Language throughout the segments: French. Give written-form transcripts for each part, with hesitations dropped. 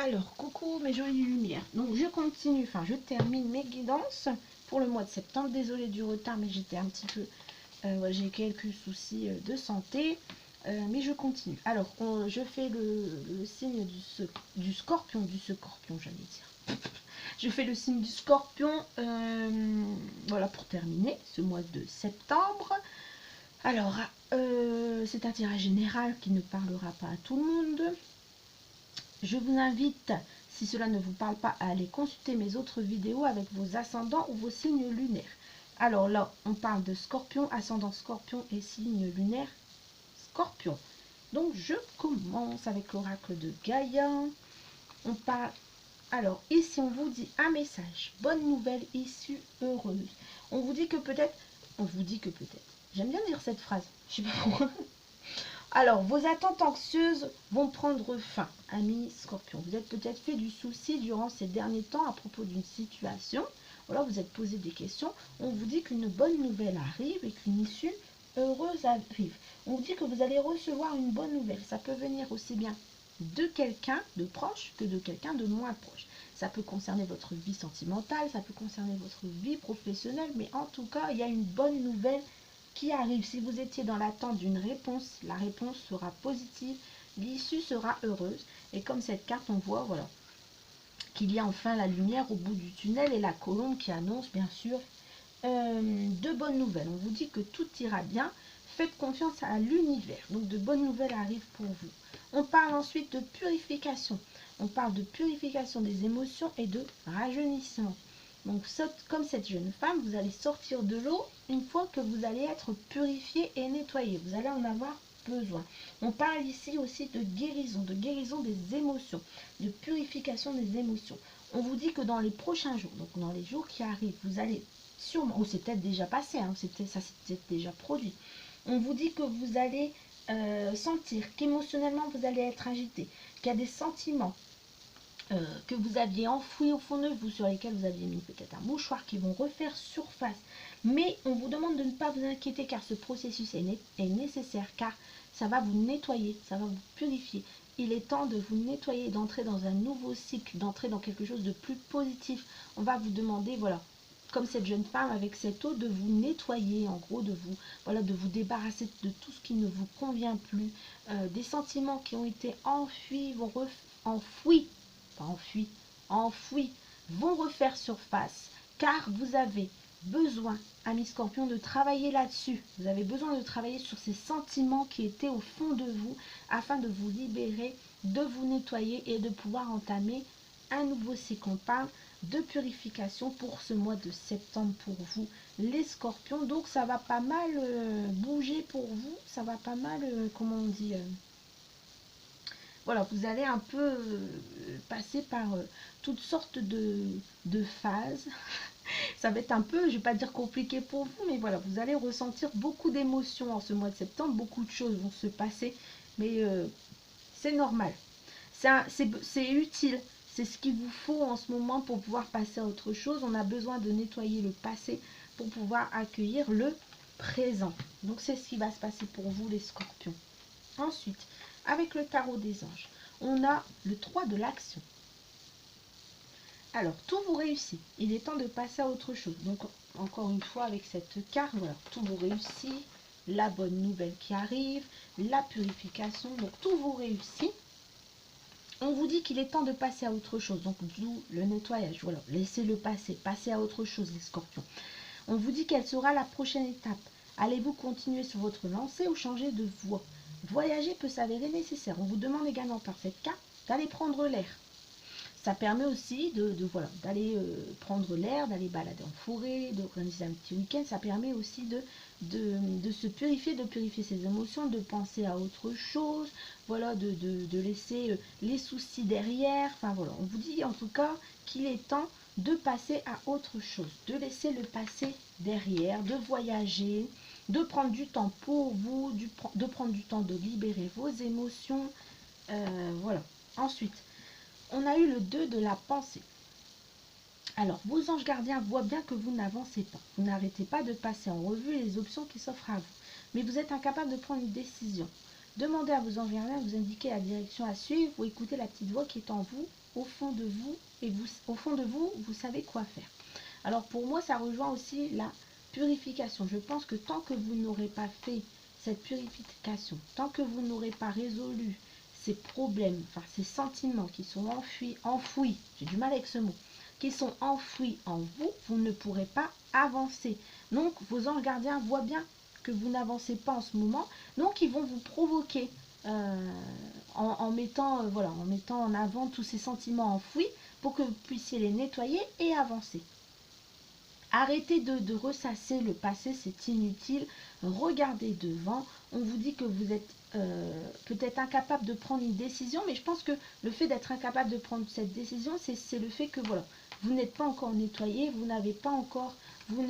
Alors, coucou mes jolies lumières. Donc, je continue, enfin, je termine mes guidances pour le mois de septembre. Désolée du retard, mais j'étais un petit peu... ouais, j'ai quelques soucis de santé, mais je continue. Alors, je fais le signe du scorpion, j'allais dire. Je fais le signe du scorpion, voilà, pour terminer ce mois de septembre. Alors, c'est un tirage général qui ne parlera pas à tout le monde. Je vous invite, si cela ne vous parle pas, à aller consulter mes autres vidéos avec vos ascendants ou vos signes lunaires. Alors là, on parle de scorpion, ascendant scorpion et signe lunaire scorpion. Donc je commence avec l'oracle de Gaïa. On parle... Alors ici, on vous dit un message. Bonne nouvelle, issue heureuse. On vous dit que peut-être... On vous dit que peut-être... J'aime bien dire cette phrase. Je sais pas pourquoi. Alors, vos attentes anxieuses vont prendre fin, amis scorpions. Vous êtes peut-être fait du souci durant ces derniers temps à propos d'une situation. Voilà, vous êtes posé des questions. On vous dit qu'une bonne nouvelle arrive et qu'une issue heureuse arrive. On vous dit que vous allez recevoir une bonne nouvelle. Ça peut venir aussi bien de quelqu'un de proche que de quelqu'un de moins proche. Ça peut concerner votre vie sentimentale, ça peut concerner votre vie professionnelle, mais en tout cas, il y a une bonne nouvelle qui arrive. Si vous étiez dans l'attente d'une réponse, la réponse sera positive, l'issue sera heureuse. Et comme cette carte, on voit, voilà, qu'il y a enfin la lumière au bout du tunnel et la colombe qui annonce, bien sûr, de bonnes nouvelles. On vous dit que tout ira bien. Faites confiance à l'univers. Donc, de bonnes nouvelles arrivent pour vous. On parle ensuite de purification. On parle de purification des émotions et de rajeunissement. Donc, comme cette jeune femme, vous allez sortir de l'eau une fois que vous allez être purifié et nettoyé. Vous allez en avoir besoin. On parle ici aussi de guérison des émotions, de purification des émotions. On vous dit que dans les prochains jours, donc dans les jours qui arrivent, vous allez sûrement, ou c'est peut-être déjà passé, hein, ça s'est déjà produit. On vous dit que vous allez sentir qu'émotionnellement vous allez être agité, qu'il y a des sentiments que vous aviez enfouis au fond de vous, sur lesquels vous aviez mis peut-être un mouchoir, qui vont refaire surface. Mais on vous demande de ne pas vous inquiéter car ce processus est nécessaire, car ça va vous nettoyer, ça va vous purifier. Il est temps de vous nettoyer, d'entrer dans un nouveau cycle, d'entrer dans quelque chose de plus positif. On va vous demander, voilà, comme cette jeune femme avec cette eau, de vous nettoyer, en gros, de vous, voilà, de vous débarrasser de tout ce qui ne vous convient plus, des sentiments qui ont été enfouis, enfouis, pas enfuis, enfouis, vont refaire surface, car vous avez besoin, amis scorpions, de travailler là-dessus. Vous avez besoin de travailler sur ces sentiments qui étaient au fond de vous, afin de vous libérer, de vous nettoyer et de pouvoir entamer un nouveau cycle. On parle de purification pour ce mois de septembre pour vous, les scorpions. Donc ça va pas mal bouger pour vous, ça va pas mal, comment on dit, voilà, vous allez un peu passer par toutes sortes de phases. Ça va être un peu, je ne vais pas dire compliqué pour vous, mais voilà, vous allez ressentir beaucoup d'émotions en ce mois de septembre. Beaucoup de choses vont se passer, mais c'est normal. C'est utile. C'est ce qu'il vous faut en ce moment pour pouvoir passer à autre chose. On a besoin de nettoyer le passé pour pouvoir accueillir le présent. Donc c'est ce qui va se passer pour vous les scorpions. Ensuite, avec le tarot des anges, on a le 3 de l'action. Alors, tout vous réussit. Il est temps de passer à autre chose. Donc, encore une fois, avec cette carte, voilà, tout vous réussit. La bonne nouvelle qui arrive, la purification, donc tout vous réussit. On vous dit qu'il est temps de passer à autre chose. Donc, d'où le nettoyage. Voilà, laissez-le passer. Passez à autre chose, les scorpions. On vous dit quelle sera la prochaine étape. Allez-vous continuer sur votre lancée ou changer de voie? Voyager peut s'avérer nécessaire. On vous demande également par cette carte d'aller prendre l'air. Ça permet aussi voilà, d'aller prendre l'air, d'aller balader en forêt, d'organiser un petit week-end. Ça permet aussi de se purifier, de purifier ses émotions, de penser à autre chose, voilà, de laisser les soucis derrière. Enfin voilà, on vous dit en tout cas qu'il est temps de passer à autre chose, de laisser le passé derrière, de voyager, de prendre du temps pour vous, de prendre du temps de libérer vos émotions. Voilà. Ensuite, on a eu le 2 de la pensée. Alors, vos anges gardiens voient bien que vous n'avancez pas. Vous n'arrêtez pas de passer en revue les options qui s'offrent à vous. Mais vous êtes incapable de prendre une décision. Demandez à vos anges gardiens de vous indiquer la direction à suivre ou écoutez la petite voix qui est en vous, au fond de vous, et au fond de vous, vous savez quoi faire. Alors pour moi, ça rejoint aussi la purification. Je pense que tant que vous n'aurez pas fait cette purification, tant que vous n'aurez pas résolu ces problèmes, enfin ces sentiments qui sont enfouis, j'ai du mal avec ce mot, qui sont enfouis en vous, vous ne pourrez pas avancer. Donc vos anges gardiens voient bien que vous n'avancez pas en ce moment, donc ils vont vous provoquer en mettant en avant tous ces sentiments enfouis pour que vous puissiez les nettoyer et avancer. Arrêtez de ressasser le passé, c'est inutile. Regardez devant. On vous dit que vous êtes peut-être incapable de prendre une décision, mais je pense que le fait d'être incapable de prendre cette décision, c'est le fait que voilà, vous n'êtes pas encore nettoyé, vous ne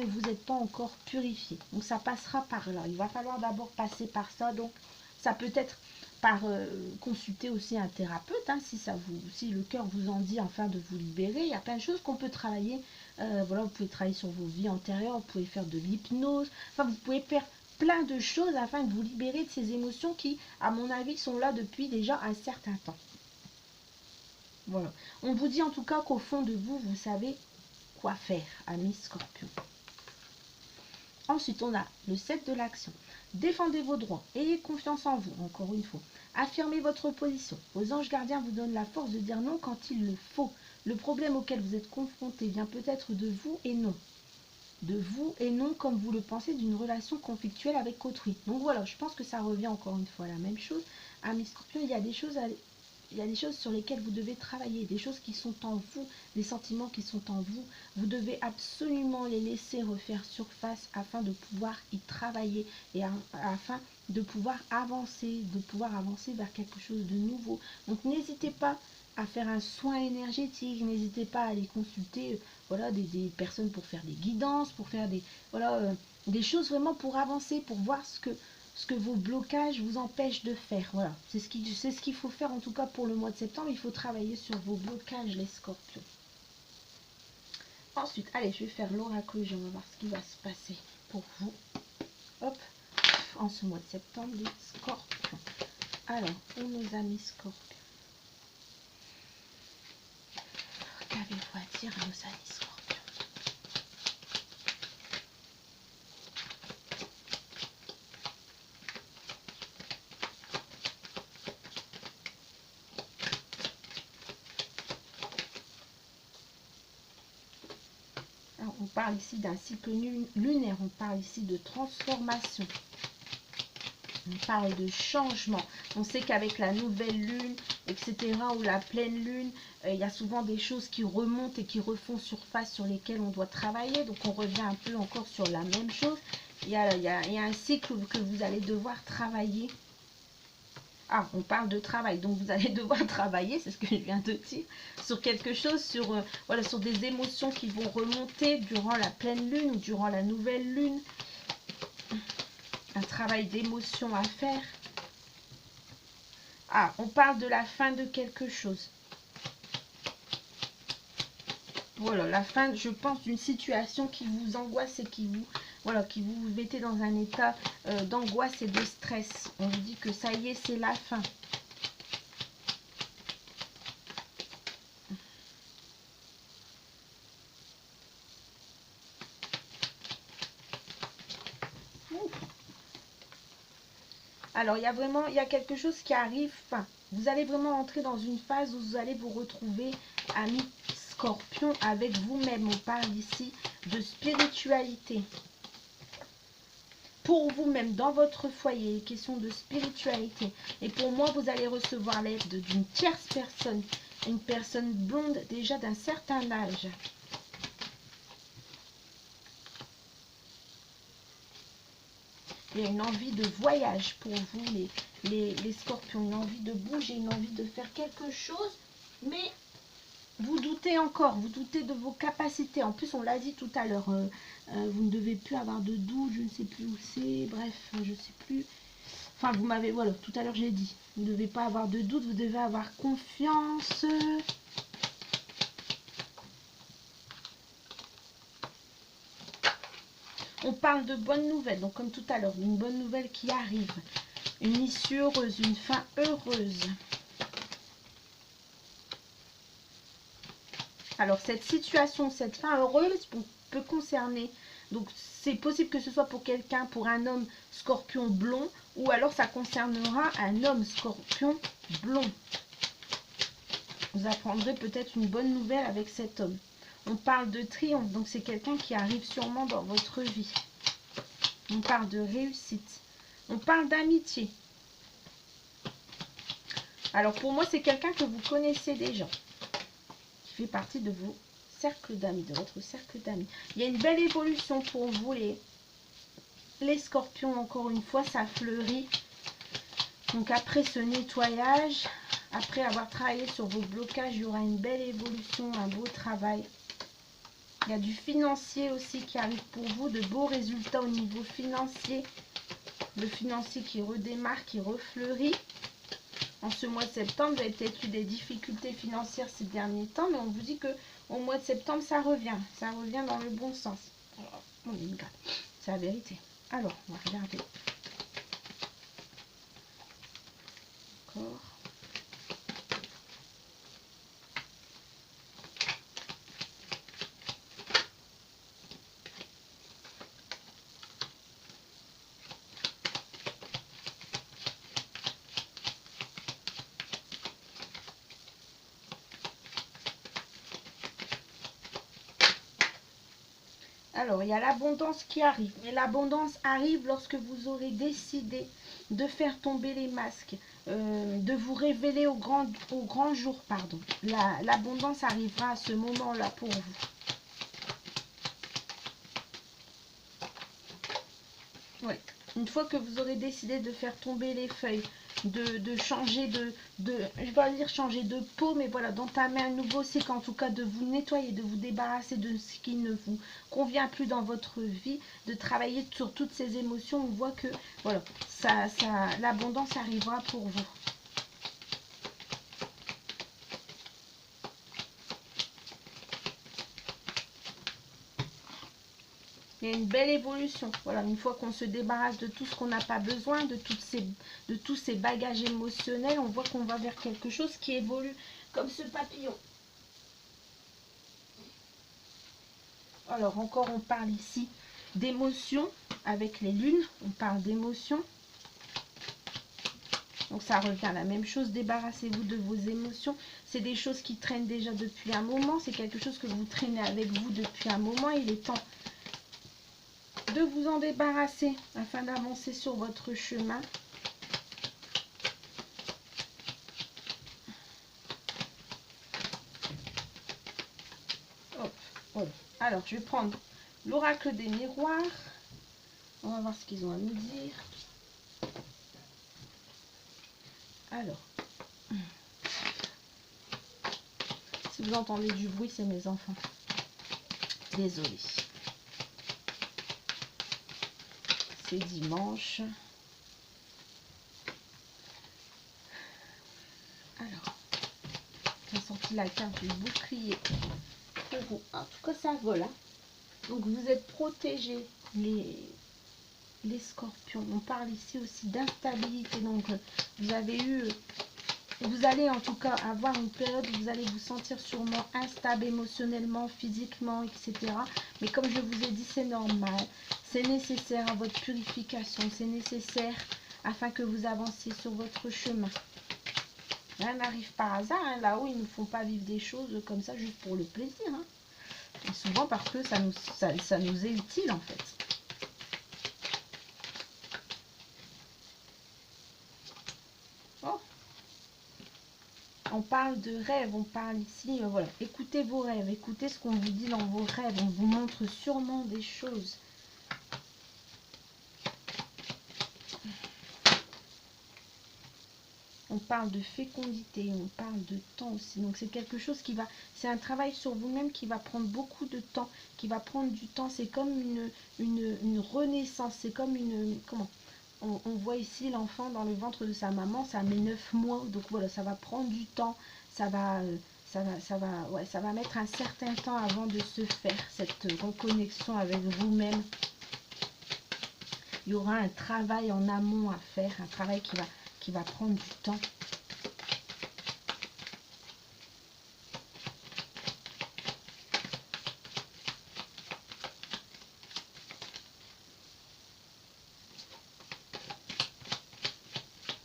vous êtes pas encore purifié. Donc ça passera par là. Il va falloir d'abord passer par ça. Donc ça peut être par consulter aussi un thérapeute, hein, si le cœur vous en dit afin de vous libérer. Il y a plein de choses qu'on peut travailler. Voilà, vous pouvez travailler sur vos vies antérieures, vous pouvez faire de l'hypnose, enfin vous pouvez faire plein de choses afin de vous libérer de ces émotions qui, à mon avis, sont là depuis déjà un certain temps. Voilà. On vous dit en tout cas qu'au fond de vous, vous savez quoi faire, amis Scorpion. Ensuite, on a le 7 de l'action. Défendez vos droits, ayez confiance en vous, encore une fois. Affirmez votre position. Vos anges gardiens vous donnent la force de dire non quand il le faut. Le problème auquel vous êtes confronté vient peut-être de vous et non. De vous et non comme vous le pensez d'une relation conflictuelle avec autrui. Donc voilà, je pense que ça revient encore une fois à la même chose. Amis Scorpion, il y a des choses sur lesquelles vous devez travailler, des choses qui sont en vous, des sentiments qui sont en vous. Vous devez absolument les laisser refaire surface afin de pouvoir y travailler et afin de pouvoir avancer vers quelque chose de nouveau. Donc n'hésitez pas à faire un soin énergétique, n'hésitez pas à aller consulter voilà, des personnes pour faire des guidances, pour faire des choses vraiment pour avancer, pour voir ce que vos blocages vous empêchent de faire. Voilà, c'est ce qu'il faut faire en tout cas pour le mois de septembre. Il faut travailler sur vos blocages, les scorpions. Ensuite, allez, je vais faire l'oracle, on va voir ce qui va se passer pour vous. Hop, en ce mois de septembre, les scorpions. Alors, pour nos amis scorpions, qu'avez-vous à dire à nos amis scorpions? Alors, on parle ici d'un cycle lunaire, on parle ici de transformation. On parle de changement. On sait qu'avec la nouvelle lune, etc., ou la pleine lune, il y a souvent des choses qui remontent et qui refont surface sur lesquelles on doit travailler. Donc on revient un peu encore sur la même chose. Il y a un cycle que vous allez devoir travailler. Ah, on parle de travail, donc vous allez devoir travailler, c'est ce que je viens de dire, sur quelque chose, voilà, sur des émotions qui vont remonter durant la pleine lune ou durant la nouvelle lune. Un travail d'émotion à faire. Ah, on parle de la fin de quelque chose. Voilà, la fin, je pense, d'une situation qui vous angoisse et qui vous mettez dans un état d'angoisse et de stress. On vous dit que ça y est, c'est la fin. Alors, il y a quelque chose qui arrive. Enfin, vous allez vraiment entrer dans une phase où vous allez vous retrouver, amis Scorpion, avec vous-même. On parle ici de spiritualité. Pour vous-même, dans votre foyer, question de spiritualité. Et pour moi, vous allez recevoir l'aide d'une tierce personne, une personne blonde déjà d'un certain âge. Il y a une envie de voyage pour vous, les scorpions, une envie de bouger, une envie de faire quelque chose, mais vous doutez encore, vous doutez de vos capacités. En plus, on l'a dit tout à l'heure, vous ne devez plus avoir de doute, je ne sais plus où c'est, bref, je ne sais plus. Enfin, vous m'avez, voilà, tout à l'heure j'ai dit, vous ne devez pas avoir de doute, vous devez avoir confiance. On parle de bonnes nouvelles, donc comme tout à l'heure, une bonne nouvelle qui arrive. Une issue heureuse, une fin heureuse. Alors, cette situation, cette fin heureuse peut concerner, donc c'est possible que ce soit pour quelqu'un, pour un homme scorpion blond, ou alors ça concernera un homme scorpion blond. Vous apprendrez peut-être une bonne nouvelle avec cet homme. On parle de triomphe, donc c'est quelqu'un qui arrive sûrement dans votre vie. On parle de réussite. On parle d'amitié. Alors pour moi, c'est quelqu'un que vous connaissez déjà, qui fait partie de vos cercles d'amis, de votre cercle d'amis. Il y a une belle évolution pour vous, les scorpions, encore une fois, ça fleurit. Donc après ce nettoyage, après avoir travaillé sur vos blocages, il y aura une belle évolution, un beau travail. Il y a du financier aussi qui arrive pour vous, de beaux résultats au niveau financier. Le financier qui redémarre, qui refleurit. En ce mois de septembre, vous avez peut-être eu des difficultés financières ces derniers temps, mais on vous dit que au mois de septembre, ça revient dans le bon sens. C'est la vérité. Alors, on va regarder. D'accord. Alors, il y a l'abondance qui arrive. Mais l'abondance arrive lorsque vous aurez décidé de faire tomber les masques, de vous révéler au grand jour, pardon. L'abondance arrivera à ce moment-là pour vous. Ouais. Une fois que vous aurez décidé de faire tomber les feuilles, de changer je vais pas dire changer de peau, mais voilà, d'entamer un nouveau cycle, en tout cas de vous nettoyer, de vous débarrasser de ce qui ne vous convient plus dans votre vie, de travailler sur toutes ces émotions, on voit que voilà, l'abondance arrivera pour vous. Il y a une belle évolution. Voilà, une fois qu'on se débarrasse de tout ce qu'on n'a pas besoin, de tous ces bagages émotionnels, on voit qu'on va vers quelque chose qui évolue comme ce papillon. Alors encore, on parle ici d'émotions avec les lunes. On parle d'émotions. Donc ça revient à la même chose. Débarrassez-vous de vos émotions. C'est des choses qui traînent déjà depuis un moment. C'est quelque chose que vous traînez avec vous depuis un moment. Il est temps de vous en débarrasser afin d'avancer sur votre chemin. Hop, hop. Alors, je vais prendre l'oracle des miroirs. On va voir ce qu'ils ont à nous dire. Alors, si vous entendez du bruit, c'est mes enfants. Désolée. C'est dimanche. Alors, j'ai sorti la carte du bouclier pour vous. En tout cas, ça vole. Hein. Donc, vous êtes protégés, les scorpions. On parle ici aussi d'instabilité. Donc, vous allez en tout cas avoir une période où vous allez vous sentir sûrement instable émotionnellement, physiquement, etc. Mais comme je vous ai dit, c'est normal. C'est nécessaire à votre purification. C'est nécessaire afin que vous avanciez sur votre chemin. Rien n'arrive par hasard. Hein. Là-haut, ils ne font pas vivre des choses comme ça juste pour le plaisir. Hein. Et souvent parce que ça nous est utile en fait. Oh. On parle de rêves, on parle ici, voilà. Écoutez vos rêves, écoutez ce qu'on vous dit dans vos rêves. On vous montre sûrement des choses. On parle de fécondité, on parle de temps aussi. Donc c'est quelque chose qui va, c'est un travail sur vous-même qui va prendre beaucoup de temps, qui va prendre du temps. C'est comme une renaissance, c'est comme une, comment on voit ici l'enfant dans le ventre de sa maman, ça met 9 mois. Donc voilà, ça va prendre du temps, ça va mettre un certain temps avant de se faire cette reconnexion avec vous-même. il y aura un travail en amont à faire, un travail qui va prendre du temps.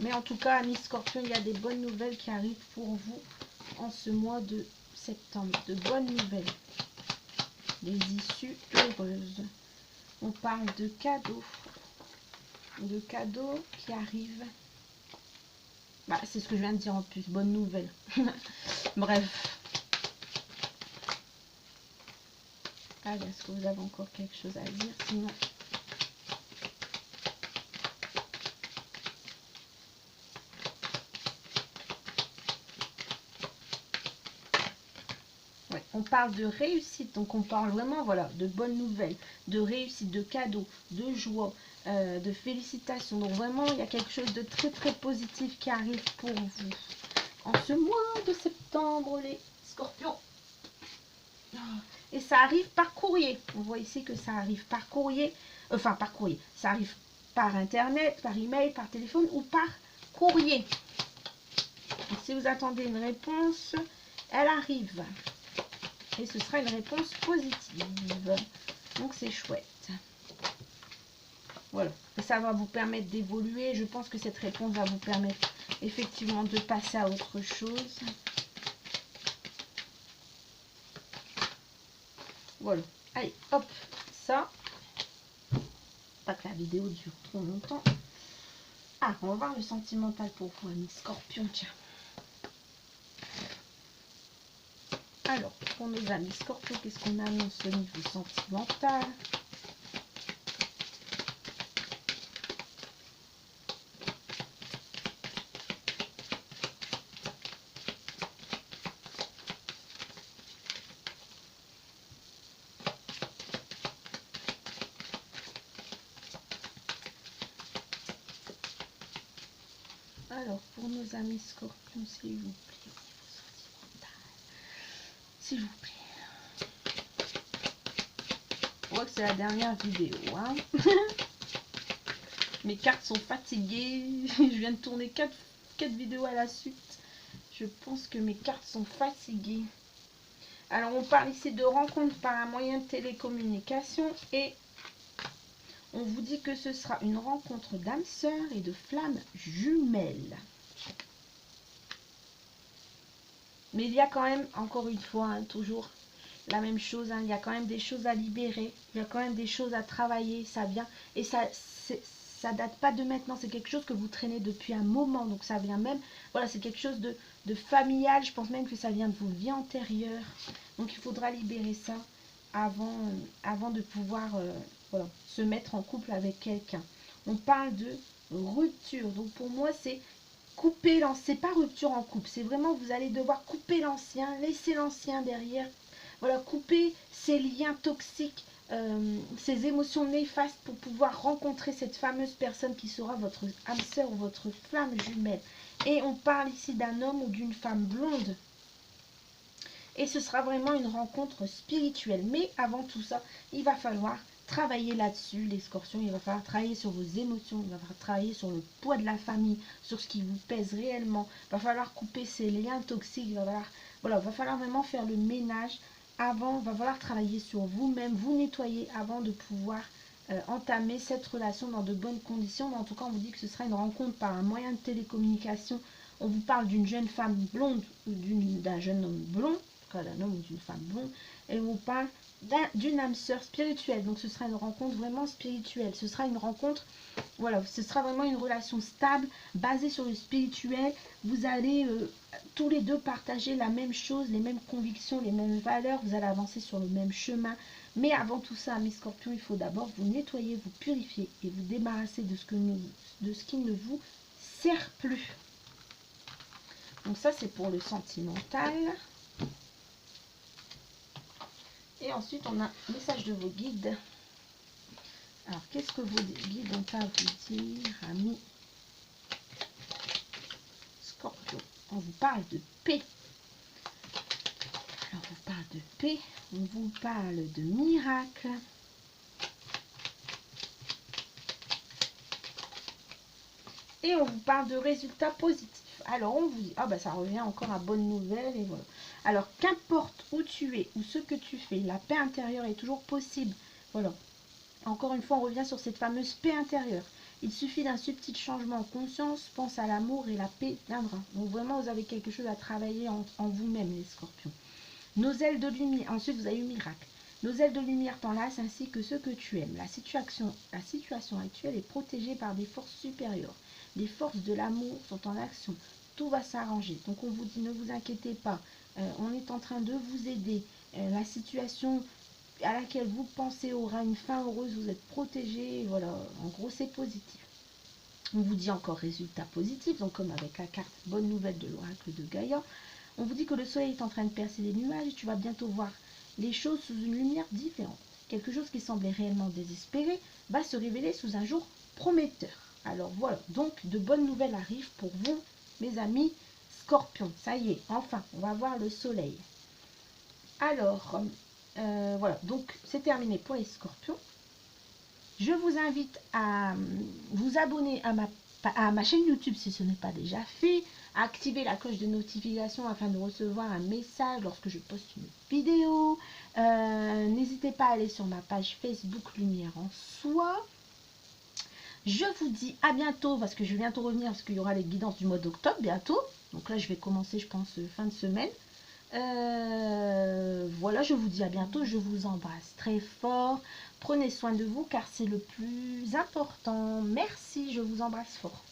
Mais en tout cas, amis Scorpion, il y a des bonnes nouvelles qui arrivent pour vous en ce mois de septembre. De bonnes nouvelles. Des issues heureuses. On parle de cadeaux. De cadeaux qui arrivent. Bah, c'est ce que je viens de dire en plus. Bonne nouvelle. Bref. Allez, est-ce que vous avez encore quelque chose à dire? Sinon... On parle de réussite, donc on parle vraiment voilà, de bonnes nouvelles, de réussite, de cadeaux, de joie, de félicitations. Donc vraiment, il y a quelque chose de très très positif qui arrive pour vous. En ce mois de septembre, les Scorpions. Et ça arrive par courrier. On voit ici que ça arrive par courrier. Enfin, par courrier. Ça arrive par internet, par email, par téléphone ou par courrier. Donc, si vous attendez une réponse, elle arrive. Et ce sera une réponse positive. Donc c'est chouette. Voilà. Et ça va vous permettre d'évoluer. Je pense que cette réponse va vous permettre effectivement de passer à autre chose. Voilà. Allez, hop. Ça. Pas que la vidéo dure trop longtemps. Ah, on va voir le sentimental pour vous, amis Scorpion. Tiens. Alors, pour nos amis Scorpion, qu'est-ce qu'on annonce au niveau sentimental? Alors, pour nos amis Scorpions, s'il vous plaît, au niveau sentimental, s'il vous plaît. On voit que c'est la dernière vidéo, hein. Mes cartes sont fatiguées. Je viens de tourner 4 vidéos à la suite. Je pense que mes cartes sont fatiguées. Alors, on parle ici de rencontre par un moyen de télécommunication et on vous dit que ce sera une rencontre d'âmes sœurs et de flammes jumelles. Mais il y a quand même, encore une fois, hein, toujours la même chose. Hein, il y a quand même des choses à libérer. Il y a quand même des choses à travailler. Ça vient. Et ça date pas de maintenant. C'est quelque chose que vous traînez depuis un moment. Donc ça vient même. Voilà, c'est quelque chose de familial. Je pense même que ça vient de vos vies antérieures. Donc il faudra libérer ça avant de pouvoir voilà, se mettre en couple avec quelqu'un. On parle de rupture. Donc pour moi, c'est couper l'ancien. C'est pas rupture en couple. C'est vraiment vous allez devoir couper l'ancien, laisser l'ancien derrière. Voilà, couper ces liens toxiques, ces émotions néfastes pour pouvoir rencontrer cette fameuse personne qui sera votre âme sœur ou votre flamme jumelle. Et on parle ici d'un homme ou d'une femme blonde. Et ce sera vraiment une rencontre spirituelle. Mais avant tout ça, il va falloir travailler là-dessus, les Scorpions. Il va falloir travailler sur vos émotions. Il va falloir travailler sur le poids de la famille, sur ce qui vous pèse réellement. Il va falloir couper ces liens toxiques. Il va falloir vraiment faire le ménage avant. Il va falloir travailler sur vous-même, vous nettoyer avant de pouvoir entamer cette relation dans de bonnes conditions. Mais en tout cas, on vous dit que ce sera une rencontre par un moyen de télécommunication. On vous parle d'une jeune femme blonde ou d'un jeune homme blond, d'un homme ou d'une femme blonde, et on vous parle d'une âme sœur spirituelle. Donc ce sera une rencontre vraiment spirituelle. Ce sera une rencontre, voilà, ce sera vraiment une relation stable, basée sur le spirituel. Vous allez tous les deux partager la même chose, les mêmes convictions, les mêmes valeurs. Vous allez avancer sur le même chemin. Mais avant tout ça, mes Scorpions, il faut d'abord vous nettoyer, vous purifier et vous débarrasser de ce qui ne vous sert plus. Donc ça, c'est pour le sentimental. Et ensuite, on a un message de vos guides. Alors, qu'est-ce que vos guides ont à vous dire, amis Scorpion? On vous parle de paix. Alors, on vous parle de paix. On vous parle de miracle. Et on vous parle de résultats positifs. Alors on vous dit, ah bah ça revient encore à bonne nouvelle et voilà. Alors qu'importe où tu es ou ce que tu fais, la paix intérieure est toujours possible. Voilà. Encore une fois, on revient sur cette fameuse paix intérieure. Il suffit d'un subtil changement en conscience, pense à l'amour et la paix viendra. Donc vraiment, vous avez quelque chose à travailler en vous-même, les scorpions. Nos ailes de lumière, ensuite vous avez eu miracle. Nos ailes de lumière t'enlacent ainsi que ceux que tu aimes. La situation actuelle est protégée par des forces supérieures. Les forces de l'amour sont en action. Tout va s'arranger. Donc on vous dit, ne vous inquiétez pas. On est en train de vous aider. La situation à laquelle vous pensez aura une fin heureuse. Vous êtes protégé. Voilà, en gros c'est positif. On vous dit encore résultat positif. Donc comme avec la carte bonne nouvelle de l'oracle de Gaïa. On vous dit que le soleil est en train de percer les nuages et tu vas bientôt voir les choses sous une lumière différente. Quelque chose qui semblait réellement désespéré va se révéler sous un jour prometteur. Alors voilà, donc de bonnes nouvelles arrivent pour vous, mes amis scorpions. Ça y est, enfin, on va voir le soleil. Alors, voilà, donc c'est terminé pour les scorpions. Je vous invite à vous abonner à ma chaîne YouTube si ce n'est pas déjà fait, à activer la cloche de notification afin de recevoir un message lorsque je poste une vidéo. N'hésitez pas à aller sur ma page Facebook Lumière en Soi. Je vous dis à bientôt parce que je vais bientôt revenir parce qu'il y aura les guidances du mois d'octobre bientôt. Donc là, je vais commencer, je pense, fin de semaine. Voilà, je vous dis à bientôt, je vous embrasse très fort. Prenez soin de vous car c'est le plus important. Merci, je vous embrasse fort.